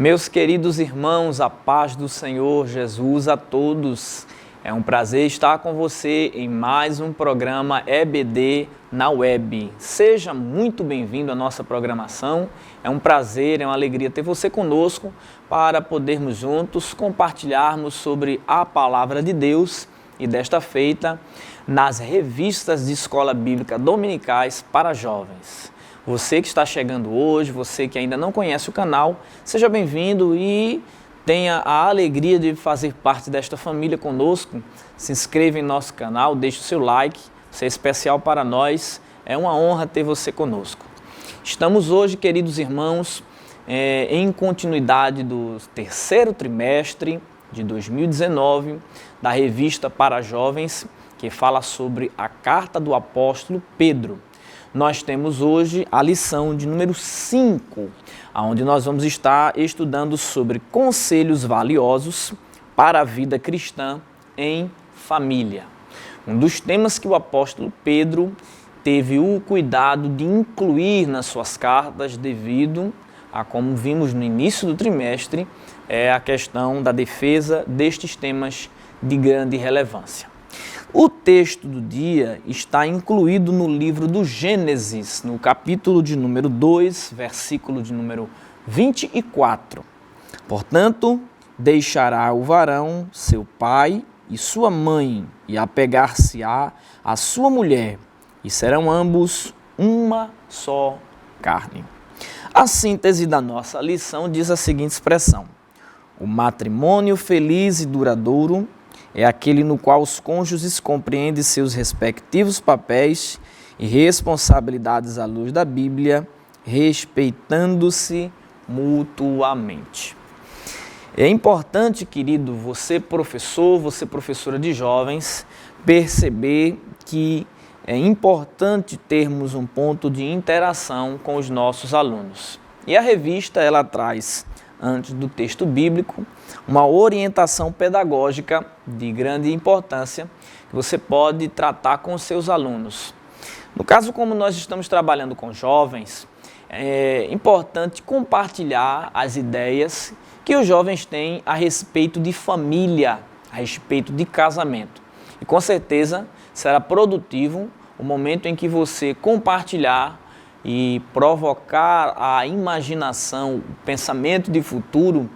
Meus queridos irmãos, a paz do Senhor Jesus a todos. É um prazer estar com você em mais um programa EBD na web. Seja muito bem-vindo à nossa programação. É um prazer, é uma alegria ter você conosco para podermos juntos compartilharmos sobre a palavra de Deus e desta feita nas revistas de escola bíblica dominicais para jovens. Você que está chegando hoje, você que ainda não conhece o canal, seja bem-vindo e tenha a alegria de fazer parte desta família conosco. Se inscreva em nosso canal, deixe o seu like, isso é especial para nós, é uma honra ter você conosco. Estamos hoje, queridos irmãos, em continuidade do terceiro trimestre de 2019, da revista para jovens, que fala sobre a carta do apóstolo Pedro. Nós temos hoje a lição de número 5, onde nós vamos estar estudando sobre conselhos valiosos para a vida cristã em família. Um dos temas que o apóstolo Pedro teve o cuidado de incluir nas suas cartas devido a, como vimos no início do trimestre, é a questão da defesa destes temas de grande relevância. O texto do dia está incluído no livro do Gênesis, no capítulo de número 2, versículo de número 24. Portanto, deixará o varão seu pai e sua mãe, e apegar-se-á à sua mulher, e serão ambos uma só carne. A síntese da nossa lição diz a seguinte expressão: o matrimônio feliz e duradouro é aquele no qual os cônjuges compreendem seus respectivos papéis e responsabilidades à luz da Bíblia, respeitando-se mutuamente. É importante, querido, você professor, você professora de jovens, perceber que é importante termos um ponto de interação com os nossos alunos. E a revista, ela traz, antes do texto bíblico, uma orientação pedagógica de grande importância que você pode tratar com os seus alunos. No caso, como nós estamos trabalhando com jovens, é importante compartilhar as ideias que os jovens têm a respeito de família, a respeito de casamento. E com certeza será produtivo o momento em que você compartilhar e provocar a imaginação, o pensamento de futuro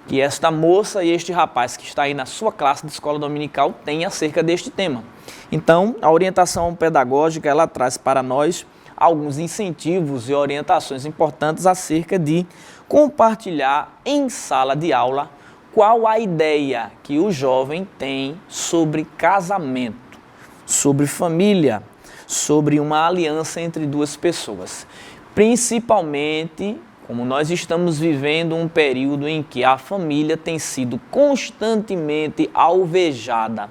que esta moça e este rapaz que está aí na sua classe de escola dominical têm acerca deste tema. Então, a orientação pedagógica, ela traz para nós alguns incentivos e orientações importantes acerca de compartilhar em sala de aula qual a ideia que o jovem tem sobre casamento, sobre família, sobre uma aliança entre duas pessoas. Principalmente, como nós estamos vivendo um período em que a família tem sido constantemente alvejada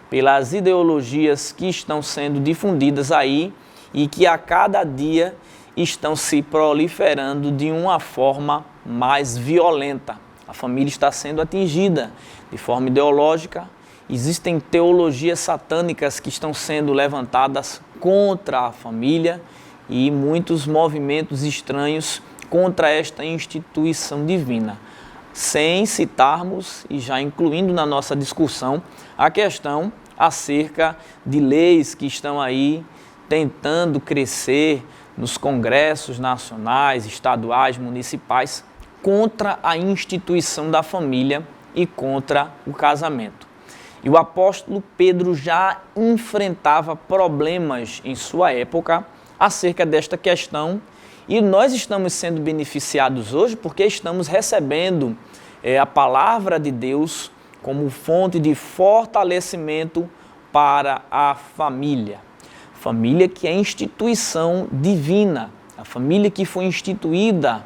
pelas ideologias que estão sendo difundidas aí e que a cada dia estão se proliferando de uma forma mais violenta. A família está sendo atingida de forma ideológica. Existem teologias satânicas que estão sendo levantadas contra a família e muitos movimentos estranhos contra esta instituição divina, sem citarmos e já incluindo na nossa discussão a questão acerca de leis que estão aí tentando crescer nos congressos nacionais, estaduais, municipais, contra a instituição da família e contra o casamento. E o apóstolo Pedro já enfrentava problemas em sua época acerca desta questão e nós estamos sendo beneficiados hoje porque estamos recebendo a palavra de Deus como fonte de fortalecimento para a família. Família que é instituição divina, a família que foi instituída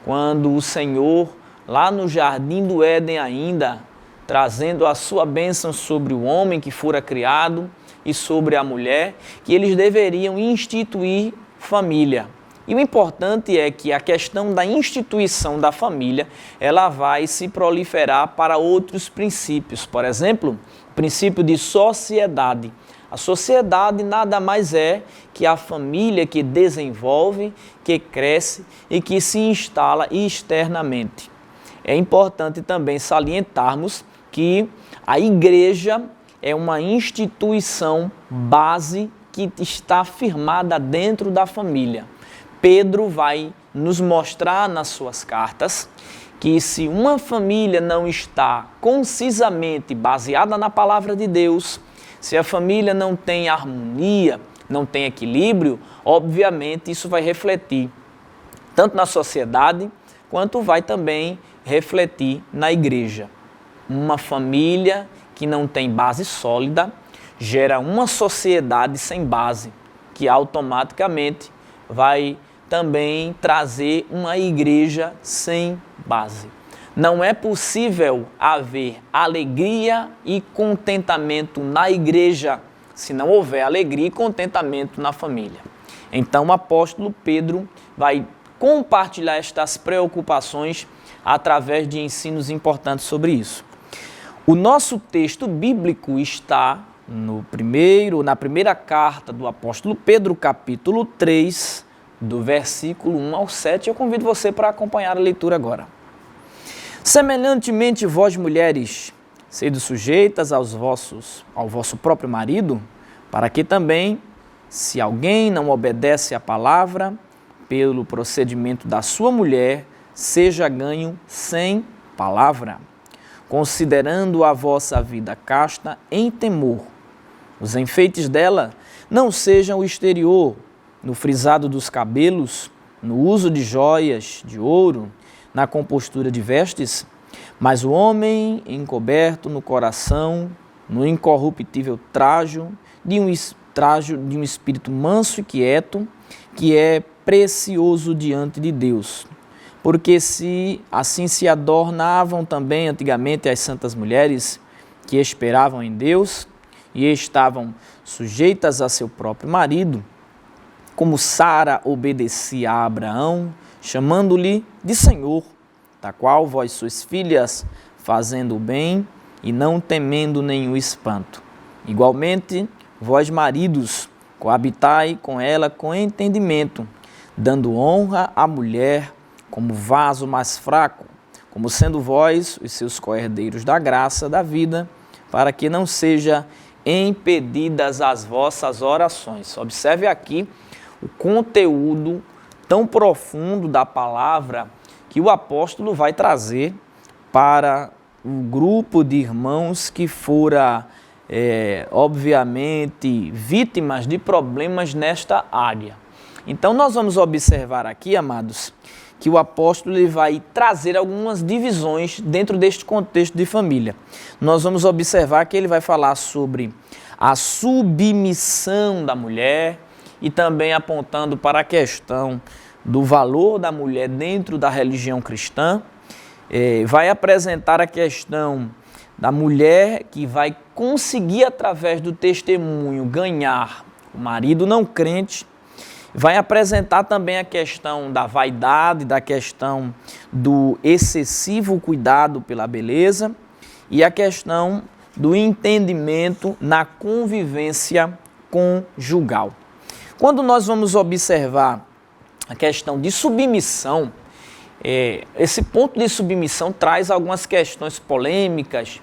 quando o Senhor, lá no jardim do Éden ainda, trazendo a sua bênção sobre o homem que fora criado e sobre a mulher, que eles deveriam instituir família. E o importante é que a questão da instituição da família, ela vai se proliferar para outros princípios. Por exemplo, o princípio de sociedade. A sociedade nada mais é que a família que desenvolve, que cresce e que se instala externamente. é importante também salientarmos que a igreja é uma instituição base que está firmada dentro da família. Pedro vai nos mostrar nas suas cartas que se uma família não está concisamente baseada na palavra de Deus, se a família não tem harmonia, não tem equilíbrio, obviamente isso vai refletir tanto na sociedade, quanto vai também refletir na igreja. Uma família que não tem base sólida gera uma sociedade sem base, que automaticamente vai também trazer uma igreja sem base. Não é possível haver alegria e contentamento na igreja se não houver alegria e contentamento na família. Então o apóstolo Pedro vai compartilhar estas preocupações através de ensinos importantes sobre isso. O nosso texto bíblico está na primeira carta do apóstolo Pedro, capítulo 3, do versículo 1 ao 7. Eu convido você para acompanhar a leitura agora. Semelhantemente, vós mulheres, sede sujeitas ao vosso próprio marido, para que também, se alguém não obedece à palavra, pelo procedimento da sua mulher, seja ganho sem palavra, considerando a vossa vida casta em temor. Os enfeites dela não sejam o exterior, no frisado dos cabelos, no uso de joias, de ouro, na compostura de vestes, mas o homem encoberto no coração, no incorruptível trajo de um espírito manso e quieto, que é precioso diante de Deus. Porque assim se adornavam também antigamente as santas mulheres que esperavam em Deus e estavam sujeitas a seu próprio marido, como Sara obedecia a Abraão, chamando-lhe de Senhor, da qual vós sois filhas, fazendo o bem e não temendo nenhum espanto. Igualmente, vós maridos, coabitai com ela com entendimento, dando honra à mulher como vaso mais fraco, como sendo vós os seus co-herdeiros da graça da vida, para que não seja impedidas as vossas orações. Observe aqui o conteúdo tão profundo da palavra que o apóstolo vai trazer para um grupo de irmãos que fora, obviamente, vítimas de problemas nesta área. Então, nós vamos observar aqui, amados, que o apóstolo ele vai trazer algumas divisões dentro deste contexto de família. Nós vamos observar que ele vai falar sobre a submissão da mulher e também apontando para a questão do valor da mulher dentro da religião cristã. Vai apresentar a questão da mulher que vai conseguir, através do testemunho, ganhar o marido não crente. Vai apresentar também a questão da vaidade, da questão do excessivo cuidado pela beleza e a questão do entendimento na convivência conjugal. Quando nós vamos observar a questão de submissão, esse ponto de submissão traz algumas questões polêmicas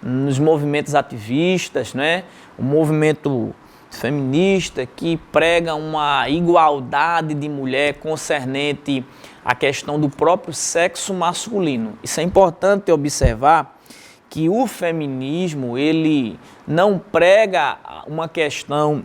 nos movimentos ativistas, né? O movimento feminista que prega uma igualdade de mulher concernente à questão do próprio sexo masculino. Isso é importante observar que o feminismo ele não prega uma questão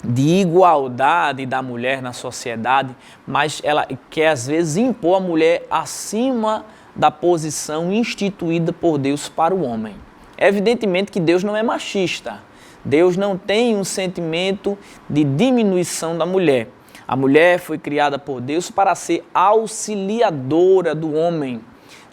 de igualdade da mulher na sociedade, mas ela quer às vezes impor a mulher acima da posição instituída por Deus para o homem. Evidentemente que Deus não é machista. Deus não tem um sentimento de diminuição da mulher. A mulher foi criada por Deus para ser auxiliadora do homem.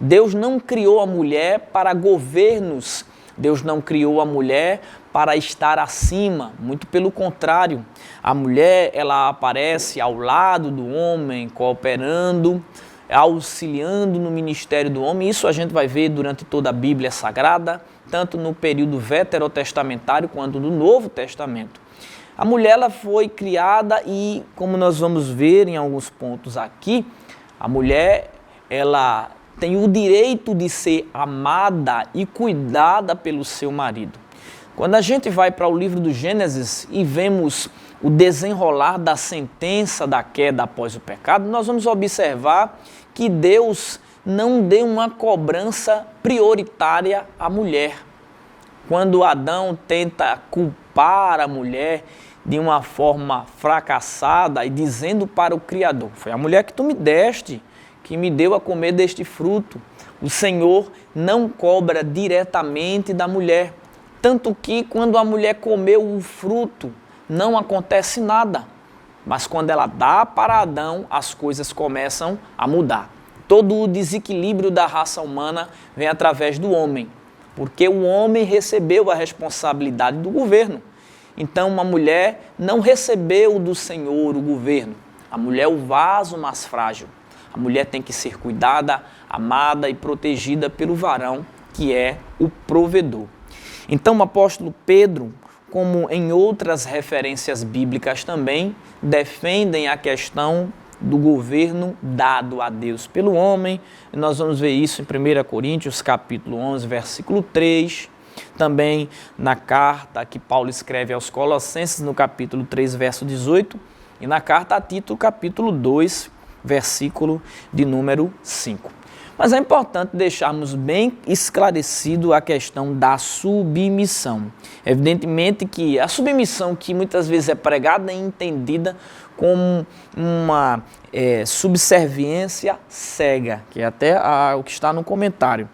Deus não criou a mulher para governos. Deus não criou a mulher para estar acima. Muito pelo contrário. A mulher, ela aparece ao lado do homem, cooperando, auxiliando no ministério do homem. Isso a gente vai ver durante toda a Bíblia Sagrada, tanto no período veterotestamentário quanto no Novo Testamento. A mulher ela foi criada e, como nós vamos ver em alguns pontos aqui, a mulher ela tem o direito de ser amada e cuidada pelo seu marido. Quando a gente vai para o livro do Gênesis e vemos o desenrolar da sentença da queda após o pecado, nós vamos observar que Deus não deu uma cobrança prioritária à mulher. Quando Adão tenta culpar a mulher de uma forma fracassada e dizendo para o Criador: foi a mulher que tu me deste, que me deu a comer deste fruto. O Senhor não cobra diretamente da mulher. Tanto que quando a mulher comeu o fruto, não acontece nada. Mas quando ela dá para Adão, as coisas começam a mudar. Todo o desequilíbrio da raça humana vem através do homem, porque o homem recebeu a responsabilidade do governo. Então, uma mulher não recebeu do Senhor o governo. A mulher é o vaso mais frágil. A mulher tem que ser cuidada, amada e protegida pelo varão, que é o provedor. Então, o apóstolo Pedro, como em outras referências bíblicas também, defendem a questão do governo dado a Deus pelo homem. Nós vamos ver isso em 1 Coríntios, capítulo 11, versículo 3. Também na carta que Paulo escreve aos Colossenses, no capítulo 3, verso 18. E na carta a Tito, capítulo 2, versículo de número 5. Mas é importante deixarmos bem esclarecido a questão da submissão. Evidentemente que a submissão que muitas vezes é pregada e entendida como uma subserviência cega, que é até o que está no comentário.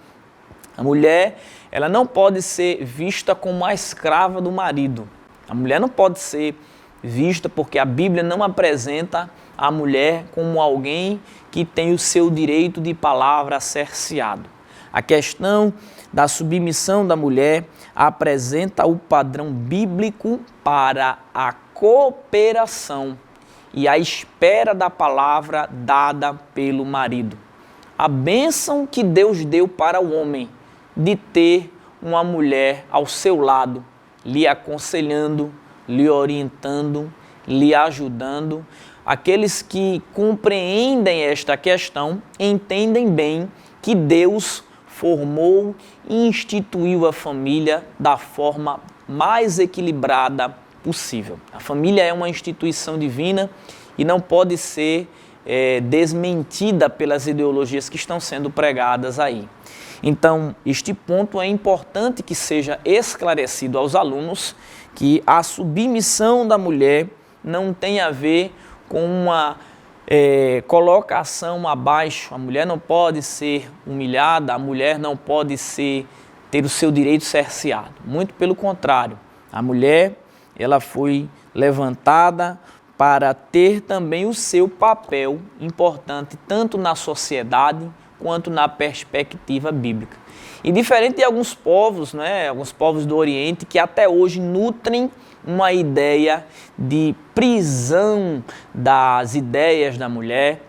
A mulher, ela não pode ser vista como a escrava do marido. A mulher não pode ser vista porque a Bíblia não apresenta a mulher como alguém que tem o seu direito de palavra cerceado. A questão da submissão da mulher apresenta o padrão bíblico para a cooperação e a espera da palavra dada pelo marido. A bênção que Deus deu para o homem de ter uma mulher ao seu lado, lhe aconselhando, lhe orientando, lhe ajudando. Aqueles que compreendem esta questão entendem bem que Deus formou e instituiu a família da forma mais equilibrada possível. A família é uma instituição divina e não pode ser desmentida pelas ideologias que estão sendo pregadas aí. Então, este ponto é importante que seja esclarecido aos alunos, que a submissão da mulher não tem a ver com uma colocação abaixo. A mulher não pode ser humilhada, a mulher não pode ter o seu direito cerceado. Muito pelo contrário, a mulher ela foi levantada para ter também o seu papel importante, tanto na sociedade quanto na perspectiva bíblica. E diferente de alguns povos, alguns povos do Oriente, que até hoje nutrem uma ideia de prisão das ideias da mulher,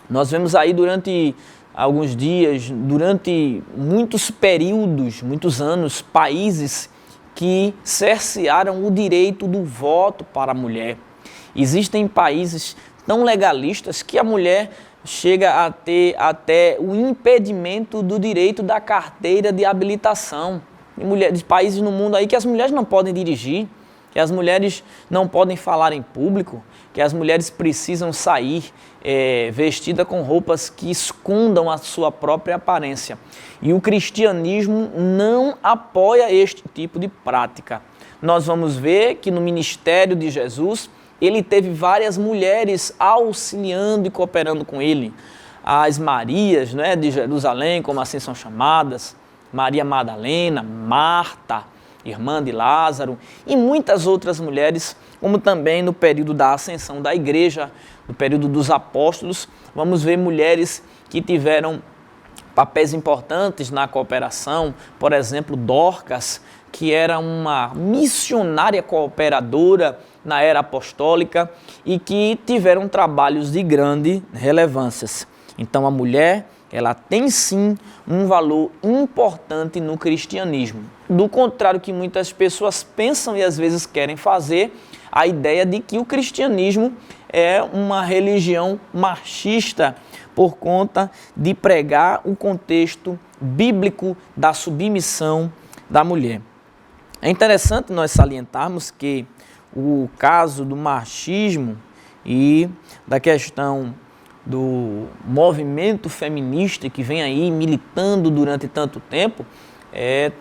nós vemos aí durante alguns dias, durante muitos períodos, muitos anos, países que cercearam o direito do voto para a mulher. Existem países tão legalistas que a mulher chega a ter até o impedimento do direito da carteira de habilitação. De países no mundo aí que as mulheres não podem dirigir, que as mulheres não podem falar em público, que as mulheres precisam sair vestidas com roupas que escondam a sua própria aparência. E o cristianismo não apoia este tipo de prática. Nós vamos ver que no ministério de Jesus, ele teve várias mulheres auxiliando e cooperando com ele. As Marias de Jerusalém, como assim são chamadas, Maria Madalena, Marta, irmã de Lázaro, e muitas outras mulheres, como também no período da ascensão da igreja, no período dos apóstolos, vamos ver mulheres que tiveram papéis importantes na cooperação, por exemplo, Dorcas, que era uma missionária cooperadora na era apostólica e que tiveram trabalhos de grande relevância. Então a mulher, ela tem sim um valor importante no cristianismo. Do contrário que muitas pessoas pensam e às vezes querem fazer, a ideia de que o cristianismo é uma religião machista, por conta de pregar o contexto bíblico da submissão da mulher. É interessante nós salientarmos que o caso do machismo e da questão do movimento feminista que vem aí militando durante tanto tempo,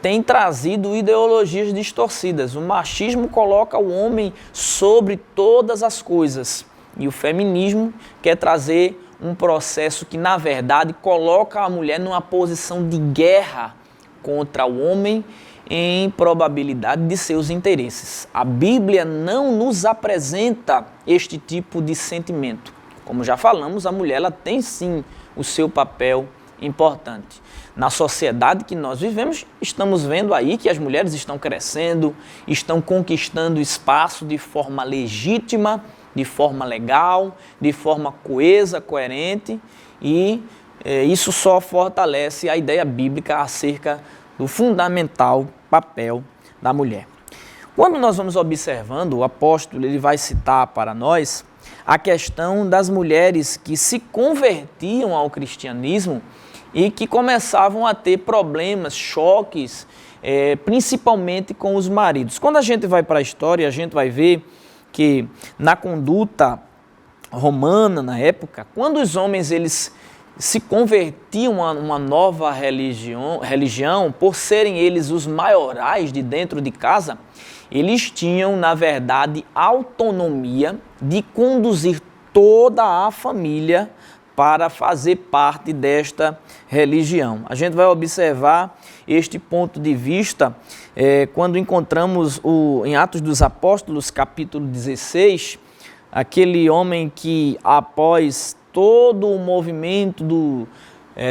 tem trazido ideologias distorcidas. O machismo coloca o homem sobre todas as coisas e o feminismo quer trazer um processo que, na verdade, coloca a mulher numa posição de guerra contra o homem em probabilidade de seus interesses. A Bíblia não nos apresenta este tipo de sentimento. Como já falamos, a mulher ela tem sim o seu papel importante. Na sociedade que nós vivemos, estamos vendo aí que as mulheres estão crescendo, estão conquistando espaço de forma legítima, de forma legal, de forma coesa, coerente, e isso só fortalece a ideia bíblica acerca do fundamental papel da mulher. Quando nós vamos observando, o apóstolo ele vai citar para nós a questão das mulheres que se convertiam ao cristianismo e que começavam a ter problemas, choques, principalmente com os maridos. Quando a gente vai para a história, a gente vai ver que na conduta romana, na época, quando os homens eles se convertiam a uma nova religião, por serem eles os maiorais de dentro de casa, eles tinham, na verdade, autonomia de conduzir toda a família para fazer parte desta religião. A gente vai observar este ponto de vista quando encontramos em Atos dos Apóstolos, capítulo 16, aquele homem que, após todo o movimento do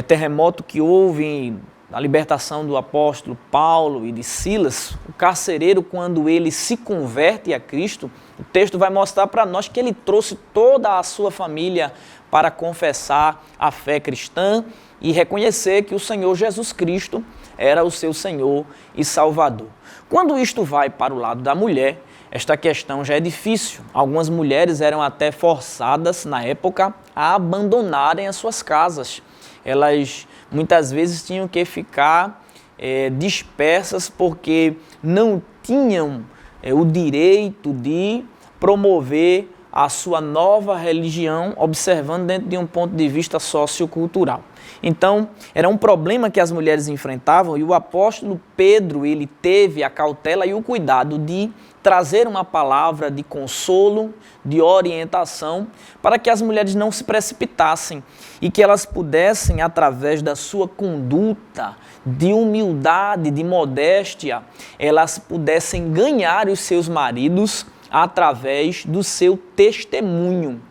terremoto que houve na libertação do apóstolo Paulo e de Silas, o carcereiro, quando ele se converte a Cristo, o texto vai mostrar para nós que ele trouxe toda a sua família para confessar a fé cristã e reconhecer que o Senhor Jesus Cristo era o seu Senhor e Salvador. Quando isto vai para o lado da mulher, esta questão já é difícil. Algumas mulheres eram até forçadas, na época, a abandonarem as suas casas. Elas, muitas vezes, tinham que ficar dispersas porque não tinham o direito de promover a sua nova religião, observando dentro de um ponto de vista sociocultural. Então, era um problema que as mulheres enfrentavam e o apóstolo Pedro, ele teve a cautela e o cuidado de trazer uma palavra de consolo, de orientação, para que as mulheres não se precipitassem e que elas pudessem, através da sua conduta, de humildade, de modéstia, elas pudessem ganhar os seus maridos através do seu testemunho.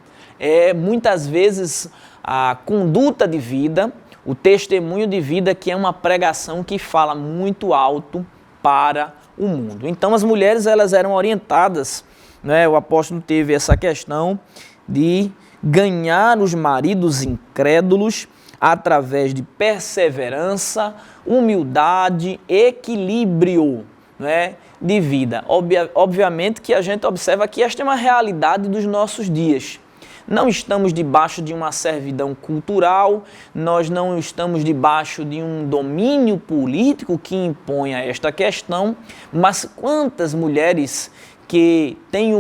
Muitas vezes a conduta de vida, o testemunho de vida, que é uma pregação que fala muito alto para o mundo. Então as mulheres elas eram orientadas, né? O apóstolo teve essa questão de ganhar os maridos incrédulos através de perseverança, humildade, equilíbrio, né, de vida. Obviamente que a gente observa que esta é uma realidade dos nossos dias. Não estamos debaixo de uma servidão cultural, nós não estamos debaixo de um domínio político que imponha esta questão, mas quantas mulheres que têm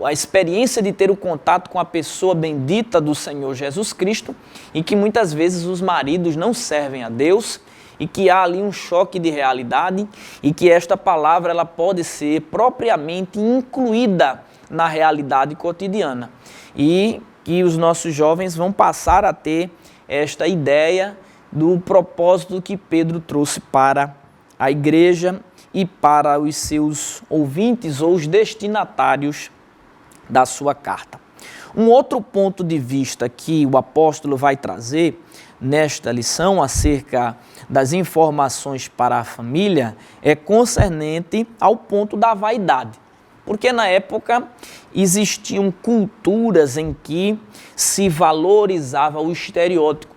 a experiência de ter o contato com a pessoa bendita do Senhor Jesus Cristo e que muitas vezes os maridos não servem a Deus e que há ali um choque de realidade e que esta palavra ela pode ser propriamente incluída na realidade cotidiana. E que os nossos jovens vão passar a ter esta ideia do propósito que Pedro trouxe para a igreja e para os seus ouvintes ou os destinatários da sua carta. Um outro ponto de vista que o apóstolo vai trazer nesta lição acerca das informações para a família é concernente ao ponto da vaidade. Porque na época existiam culturas em que se valorizava o estereótipo.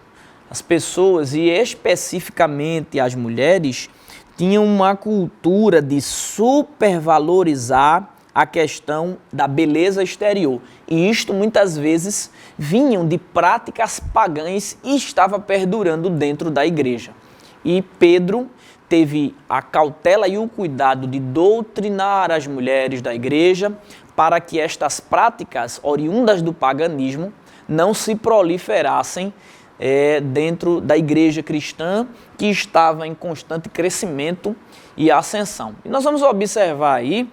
As pessoas, e especificamente as mulheres, tinham uma cultura de supervalorizar a questão da beleza exterior. E isto muitas vezes vinham de práticas pagãs e estava perdurando dentro da igreja. E Pedro teve a cautela e o cuidado de doutrinar as mulheres da igreja para que estas práticas oriundas do paganismo não se proliferassem dentro da igreja cristã, que estava em constante crescimento e ascensão. E nós vamos observar aí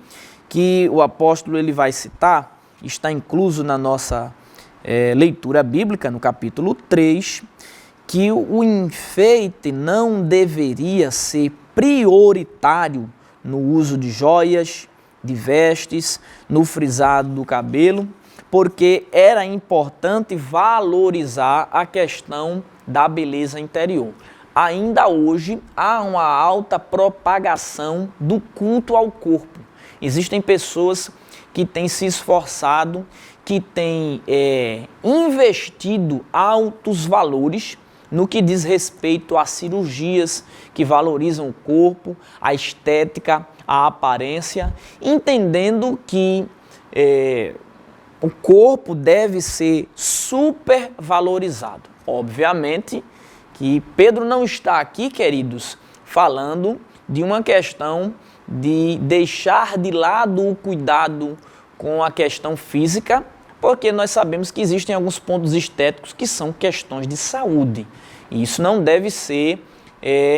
que o apóstolo ele vai citar, está incluso na nossa leitura bíblica, no capítulo 3, que o enfeite não deveria ser prioritário no uso de joias, de vestes, no frisado do cabelo, porque era importante valorizar a questão da beleza interior. Ainda hoje há uma alta propagação do culto ao corpo. Existem pessoas que têm se esforçado, que têm investido altos valores no que diz respeito a cirurgias que valorizam o corpo, a estética, a aparência, entendendo que o corpo deve ser supervalorizado. Obviamente que Pedro não está aqui, queridos, falando de uma questão de deixar de lado o cuidado com a questão física, porque nós sabemos que existem alguns pontos estéticos que são questões de saúde. E isso não deve ser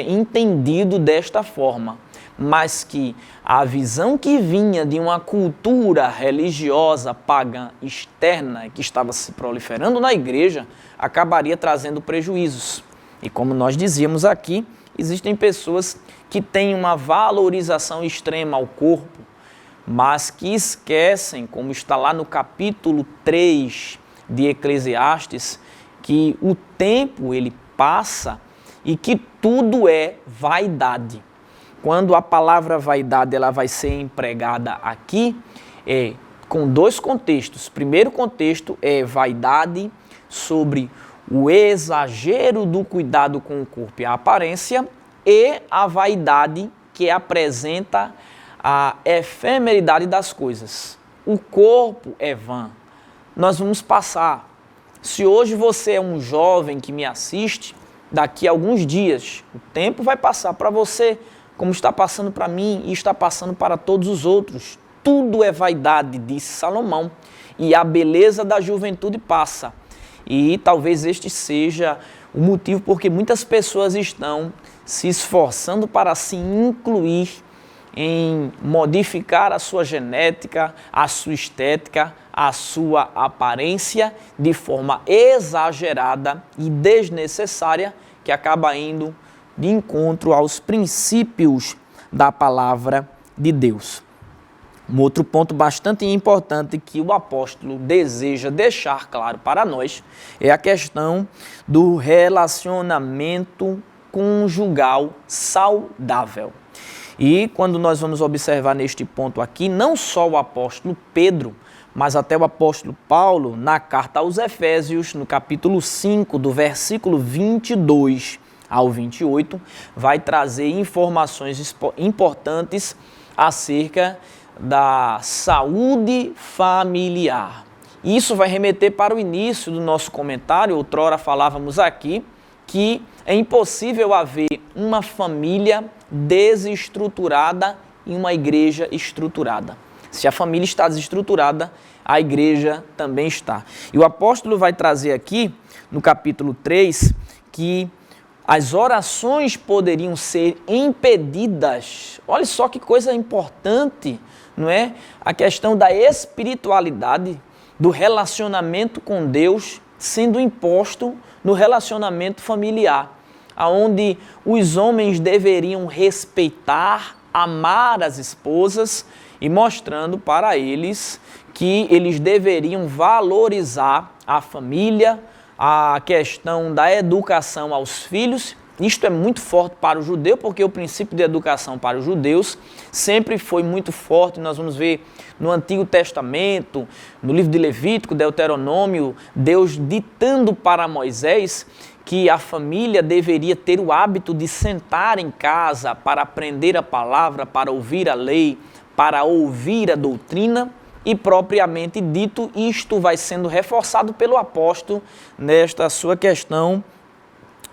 entendido desta forma, mas que a visão que vinha de uma cultura religiosa pagã externa que estava se proliferando na igreja acabaria trazendo prejuízos. E como nós dizíamos aqui, existem pessoas que têm uma valorização extrema ao corpo, mas que esquecem, como está lá no capítulo 3 de Eclesiastes, que o tempo ele passa e que tudo é vaidade. Quando a palavra vaidade ela vai ser empregada aqui, com dois contextos. O primeiro contexto é vaidade sobre o exagero do cuidado com o corpo e a aparência, e a vaidade que apresenta a efemeridade das coisas. O corpo é vã. Nós vamos passar. Se hoje você é um jovem que me assiste, daqui a alguns dias, o tempo vai passar para você, como está passando para mim e está passando para todos os outros. Tudo é vaidade, disse Salomão, e a beleza da juventude passa. E talvez este seja o motivo porque muitas pessoas estão se esforçando para se incluir em modificar a sua genética, a sua estética, a sua aparência de forma exagerada e desnecessária, que acaba indo de encontro aos princípios da palavra de Deus. Um outro ponto bastante importante que o apóstolo deseja deixar claro para nós é a questão do relacionamento conjugal saudável. E quando nós vamos observar neste ponto aqui, não só o apóstolo Pedro, mas até o apóstolo Paulo, na carta aos Efésios, no capítulo 5, do versículo 22 ao 28, vai trazer informações importantes acerca da saúde familiar. Isso vai remeter para o início do nosso comentário. Outrora falávamos aqui que é impossível haver uma família desestruturada e uma igreja estruturada. Se a família está desestruturada, a igreja também está. E o apóstolo vai trazer aqui, no capítulo 3, que as orações poderiam ser impedidas. Olha só que coisa importante, não é? A questão da espiritualidade, do relacionamento com Deus sendo imposto no relacionamento familiar, onde os homens deveriam respeitar, amar as esposas e mostrando para eles que eles deveriam valorizar a família, a questão da educação aos filhos. Isto é muito forte para o judeu, porque o princípio de educação para os judeus sempre foi muito forte. Nós vamos ver no Antigo Testamento, no livro de Levítico, Deuteronômio, Deus ditando para Moisés que a família deveria ter o hábito de sentar em casa para aprender a palavra, para ouvir a lei, para ouvir a doutrina, e propriamente dito, isto vai sendo reforçado pelo apóstolo nesta sua questão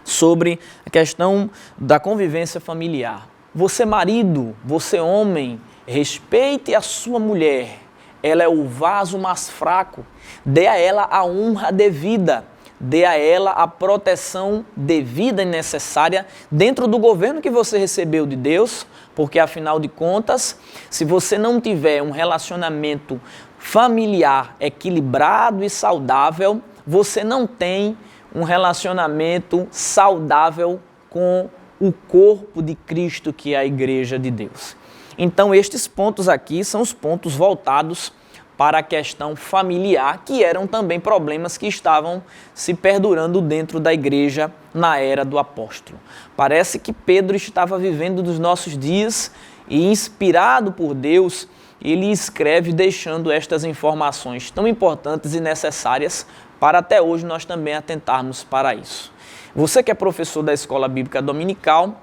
sobre a questão da convivência familiar. Você marido, você homem, respeite a sua mulher, ela é o vaso mais fraco, dê a ela a honra devida, dê a ela a proteção devida e necessária dentro do governo que você recebeu de Deus, porque afinal de contas, se você não tiver um relacionamento familiar equilibrado e saudável, você não tem um relacionamento saudável com o corpo de Cristo, que é a Igreja de Deus. Então, estes pontos aqui são os pontos voltados para a questão familiar, que eram também problemas que estavam se perdurando dentro da igreja na era do apóstolo. Parece que Pedro estava vivendo dos nossos dias e, inspirado por Deus, ele escreve deixando estas informações tão importantes e necessárias para até hoje nós também atentarmos para isso. Você que é professor da Escola Bíblica Dominical,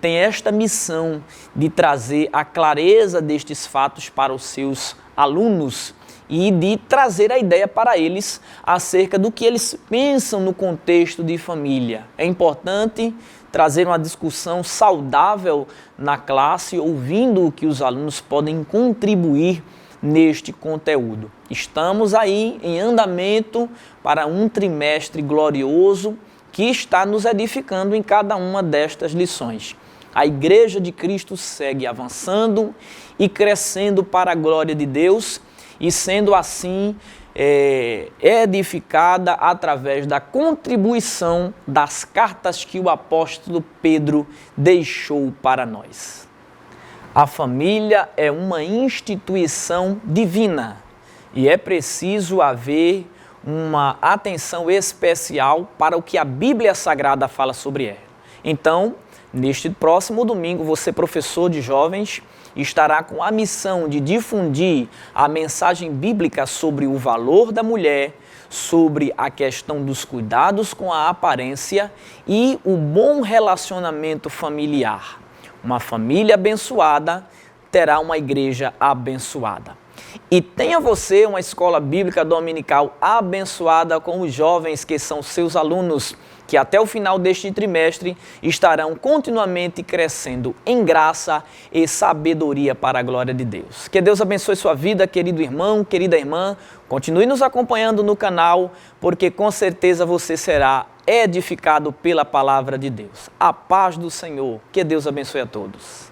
tem esta missão de trazer a clareza destes fatos para os seus alunos e de trazer a ideia para eles acerca do que eles pensam no contexto de família. É importante trazer uma discussão saudável na classe, ouvindo o que os alunos podem contribuir neste conteúdo. Estamos aí em andamento para um trimestre glorioso que está nos edificando em cada uma destas lições. A Igreja de Cristo segue avançando e crescendo para a glória de Deus e sendo assim edificada através da contribuição das cartas que o apóstolo Pedro deixou para nós. A família é uma instituição divina e é preciso haver uma atenção especial para o que a Bíblia Sagrada fala sobre ela. Então, neste próximo domingo, você, professor de jovens, estará com a missão de difundir a mensagem bíblica sobre o valor da mulher, sobre a questão dos cuidados com a aparência e o bom relacionamento familiar. Uma família abençoada terá uma igreja abençoada. E tenha você uma escola bíblica dominical abençoada com os jovens que são seus alunos, que até o final deste trimestre estarão continuamente crescendo em graça e sabedoria para a glória de Deus. Que Deus abençoe sua vida, querido irmão, querida irmã. Continue nos acompanhando no canal, porque com certeza você será edificado pela palavra de Deus. A paz do Senhor. Que Deus abençoe a todos.